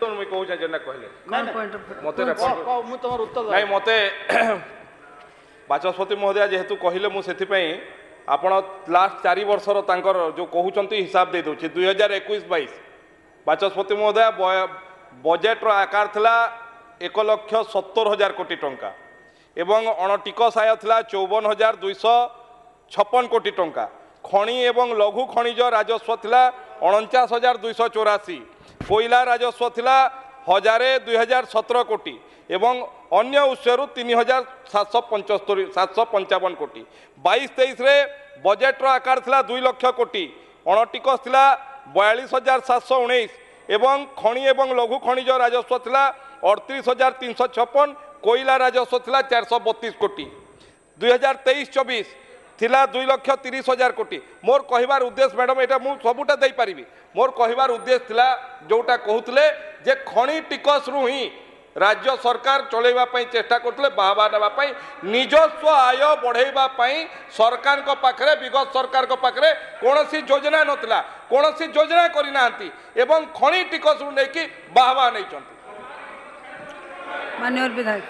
मुझे कहूँ जेना कहले मते उत्तर मते बाचस्पति महोदय जेहेतु कहले मुझे आपण लास्ट 4 वर्षर तांकर जो कहते हिसाब दे दूसरी 2021-22 बाचस्पति महोदय बजेट्र आकार थिला 1,70,000 कोटी टंका एवं अणटिकस आय थिला 54,256 कोटी टंका खनि एवं लघु खनिज राजस्व थिला 49,284 कोयला राजस्व थिला 1,000-2017 कोटी एवं अन्य उत्सरू 3,755 कोटी 22-23 रे बजेट्र आकार थिला 2 लाख कोटी अणटिकस थिला 42,719 एवं खनि एवं लघु खनिज राजस्व थिला 38,356 कोयला राजस्व थिला 432 कोटी 2023-24 थिला 2,30,000 कोटी मोर कहबार उद्देश्य मैडम एटा मु सबुटा दे पारि मोर कहबार उद्देश्य थिला जोटा कहूतले जे खनि टिकस रु ही राज्य सरकार चलैबा पई चेष्टा करथले बाबा नबा पई निजस्व आय बढ़ाइबा पई सरकार को पाखरे विगत सरकार को पाखरे कोनोसी योजना नथिला कोनोसी योजना करि नांती एवं खनि टिकस रु नै कि बाबा नै चंती माननीय विधायक।